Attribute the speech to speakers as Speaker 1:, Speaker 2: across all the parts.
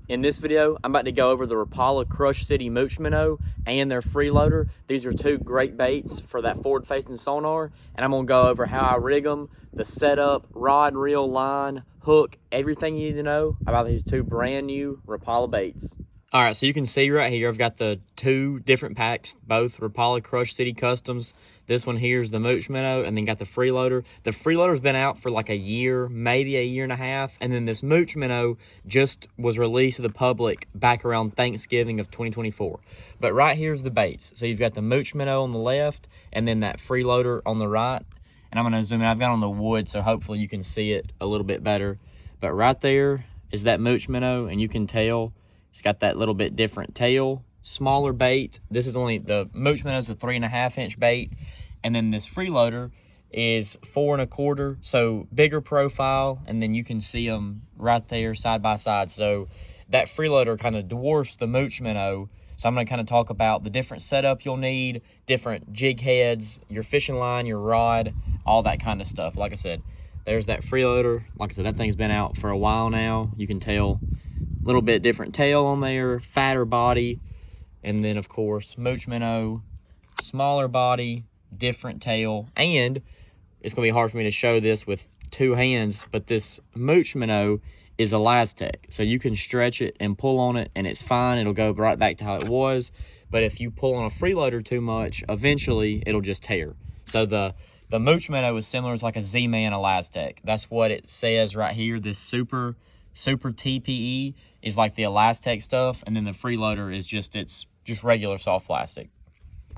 Speaker 1: In this video, I'm about to go over the Rapala Crush City Mooch Minnow and their Freeloader. These are two great baits for that forward-facing sonar, and I'm gonna go over how I rig them, the setup, rod, reel, line, hook, everything you need to know about these two brand new Rapala baits. All right, so you can see right here, I've got the two different packs, both Rapala Crush City Customs. This one here is the Mooch Minnow, and then got the Freeloader. The Freeloader's been out for like a year, maybe a year and a half, and then this Mooch Minnow just was released to the public back around Thanksgiving of 2024. But right here's the baits. So you've got the Mooch Minnow on the left, and then that Freeloader on the right. And I'm gonna zoom in. I've got on the wood, so hopefully you can see it a little bit better. But right there is that Mooch Minnow, and you can tell it's got that little bit different tail, smaller bait. This is only, the Mooch Minnow's a 3.5 inch bait. And then this Freeloader is 4 1/4, so bigger profile. And then you can see them right there side by side. So that Freeloader kind of dwarfs the Mooch Minnow. So I'm gonna kind of talk about the different setup you'll need, different jig heads, your fishing line, your rod, all that kind of stuff. Like I said, there's that Freeloader. Like I said, that thing's been out for a while now. You can tell a little bit different tail on there, fatter body. And then of course, Mooch Minnow, smaller body, different tail. And it's gonna be hard for me to show this with two hands, but this Mooch Minnow is elastic. So you can stretch it and pull on it and it's fine. It'll go right back to how it was. But if you pull on a Freeloader too much, eventually it'll just tear. So the Mooch Minnow is similar to like a Z-Man elastic. That's what it says right here. This super TPE is like the elastic stuff, and then the Freeloader is just regular soft plastic.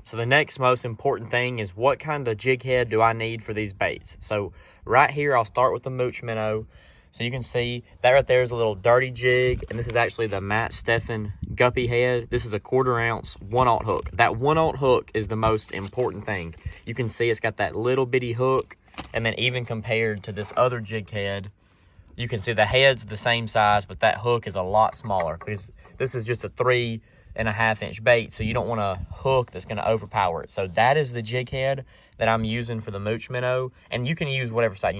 Speaker 1: So the next most important thing is, what kind of jig head do I need for these baits? So right here, I'll start with the Mooch Minnow. So you can see that right there is a little dirty jig, and this is actually the Matt Steffen guppy head. This is a 1/4 ounce 1/0 hook. That 1/0 hook is the most important thing. You can see it's got that little bitty hook, and then even compared to this other jig head, you can see the head's the same size, but that hook is a lot smaller because this is just a 3.5 inch bait. So you don't want a hook that's going to overpower it. So that is the jig head that I'm using for the Mooch Minnow. And you can use whatever side,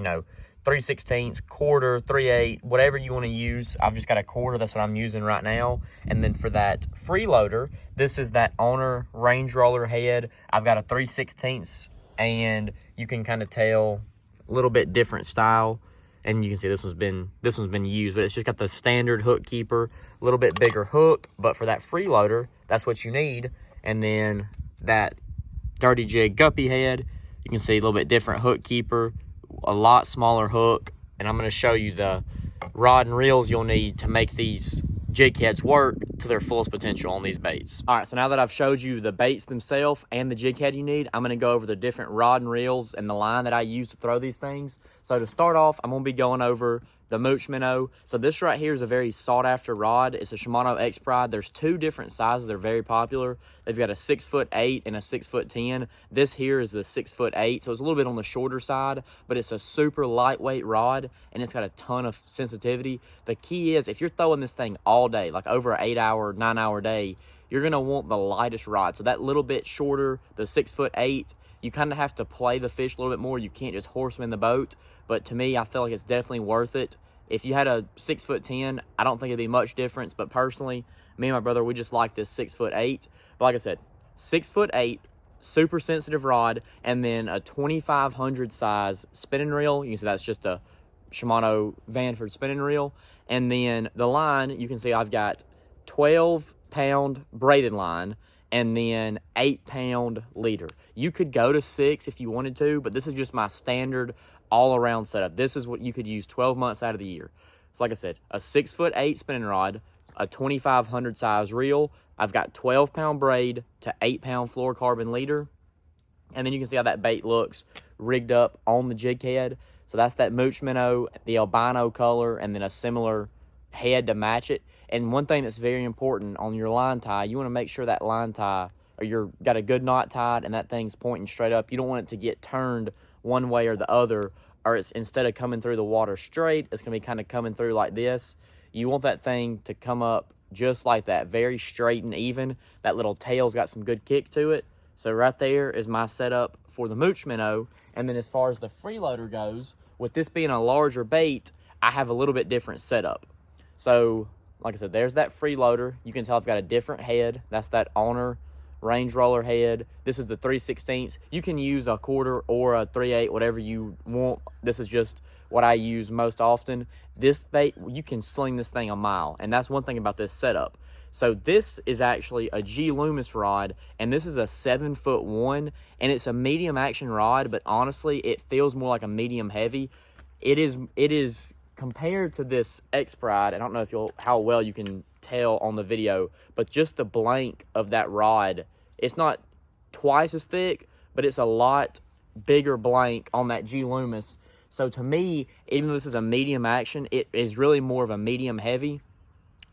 Speaker 1: 3/16, 1/4, 3/8, whatever you want to use. I've just got a 1/4. That's what I'm using right now. And then for that Freeloader, this is that Owner Range Roller head. I've got a 3/16, and you can kind of tell a little bit different style. And you can see this one's been used, but it's just got the standard hook keeper, a little bit bigger hook. But for that Freeloader, that's what you need. And then that Dirty Jig Guppy head, you can see a little bit different hook keeper, a lot smaller hook. And I'm going to show you the rod and reels you'll need to make these jig heads work to their fullest potential on these baits. All right, so now that I've showed you the baits themselves and the jig head you need, I'm gonna go over the different rod and reels and the line that I use to throw these things. So to start off, I'm gonna be going over the Mooch Minnow. So this right here is a very sought after rod. It's a Shimano X Pride. There's two different sizes. They're very popular. They've got a 6'8" and a 6'10". This here is the 6'8", so it's a little bit on the shorter side, but it's a super lightweight rod and it's got a ton of sensitivity. The key is, if you're throwing this thing all day, like over an 8-hour, 9-hour day, you're gonna want the lightest rod. So that little bit shorter, the 6'8", you kind of have to play the fish a little bit more. You can't just horse them in the boat. But to me, I feel like it's definitely worth it. If you had a 6'10", I don't think it'd be much difference. But personally, me and my brother, we just like this 6'8". But like I said, 6'8", super sensitive rod, and then a 2500 size spinning reel. You can see that's just a Shimano Vanford spinning reel. And then the line, you can see I've got 12-pound braided line, and then 8-pound leader. You could go to 6 if you wanted to, but this is just my standard all-around setup. This is what you could use 12 months out of the year. So like I said, a 6'8" spinning rod, a 2500 size reel. I've got 12-pound braid to 8-pound fluorocarbon leader. And then you can see how that bait looks rigged up on the jig head. So that's that Mooch Minnow, the albino color, and then a similar head to match it. And one thing that's very important on your line tie, you want to make sure that line tie, or you're got a good knot tied and that thing's pointing straight up. You don't want it to get turned one way or the other, or it's, instead of coming through the water straight, it's going to be kind of coming through like this. You want that thing to come up just like that, very straight and even. That little tail's got some good kick to it. So right there is my setup for the Mooch Minnow. And then as far as the Freeloader goes, with this being a larger bait, I have a little bit different setup. So like I said, there's that freeloader. You can tell I've got a different head. That's that Honor range roller head. This is the 3/16. You can use a 1/4 or a 3/8, whatever you want. This is just what I use most often. This bait, you can sling this thing a mile, and that's one thing about this setup. So this is actually a G Loomis rod, and this is a 7'1", and it's a medium action rod, but honestly, it feels more like a medium heavy. It is compared to this X Pride. I don't know how well you can tell on the video, but just the blank of that rod, it's not twice as thick, but it's a lot bigger blank on that G Loomis. So to me, even though this is a medium action, it is really more of a medium heavy.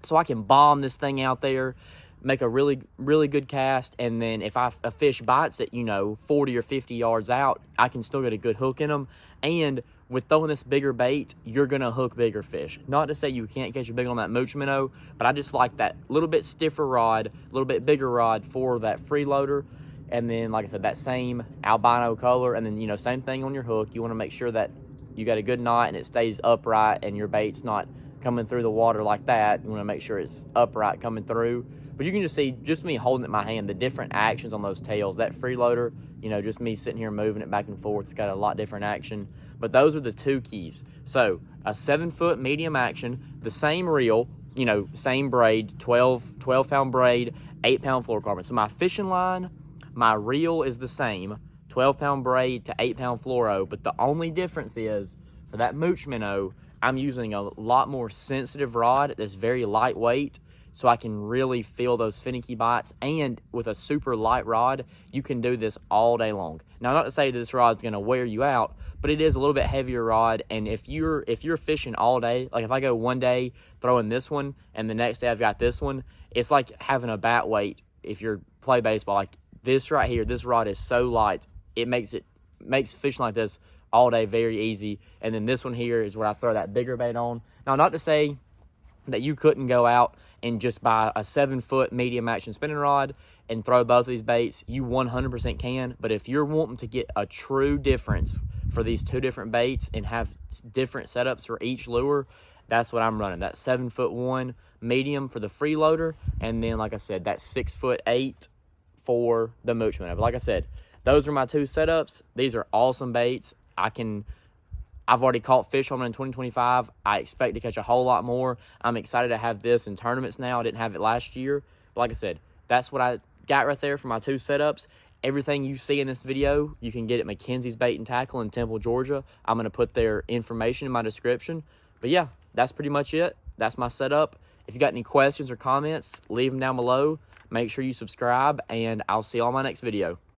Speaker 1: So I can bomb this thing out there, make a really, really good cast, and then if a fish bites it, 40 or 50 yards out, I can still get a good hook in them. And with throwing this bigger bait, you're going to hook bigger fish. Not to say you can't catch a big on that Mooch Minnow, but I just like that little bit stiffer rod, a little bit bigger rod for that freeloader. And then, like I said, that same albino color, and then, same thing on your hook. You want to make sure that you got a good knot and it stays upright and your bait's not coming through the water like that. You want to make sure it's upright coming through. But you can just see, just me holding it in my hand, the different actions on those tails. That freeloader, just me sitting here moving it back and forth, it's got a lot different action. But those are the two keys. So a 7-foot medium action, the same reel, same braid, 12-pound braid, 8-pound fluorocarbon. So my fishing line, my reel is the same, 12-pound braid to 8-pound fluoro. But the only difference is, for that Mooch Minnow, I'm using a lot more sensitive rod that's very lightweight, so I can really feel those finicky bites. And with a super light rod, you can do this all day long. Now, not to say that this rod's going to wear you out, but it is a little bit heavier rod. And if you're fishing all day, like if I go one day throwing this one and the next day I've got this one, it's like having a bat weight. If you're play baseball, like this right here, this rod is so light, it makes fishing like this all day very easy. And then this one here is where I throw that bigger bait on. Now, not to say that you couldn't go out and just buy a 7-foot medium action spinning rod and throw both of these baits. You 100% can. But if you're wanting to get a true difference for these two different baits and have different setups for each lure, that's what I'm running. That 7'1" medium for the freeloader, and then, like I said, that 6'8" for the Mooch Minnow. But like I said, those are my two setups. These are awesome baits. I've already caught fish on them in 2025. I expect to catch a whole lot more. I'm excited to have this in tournaments now. I didn't have it last year. But like I said, that's what I got right there for my two setups. Everything you see in this video, you can get at Mackenzie's Bait and Tackle in Temple, Georgia. I'm going to put their information in my description. But yeah, that's pretty much it. That's my setup. If you got any questions or comments, leave them down below. Make sure you subscribe, and I'll see you on my next video.